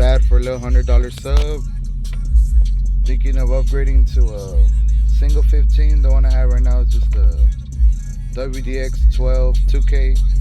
bad for a little $100 sub. Thinking of upgrading to a single 15. The one I have right now is just a WDX 12 2K.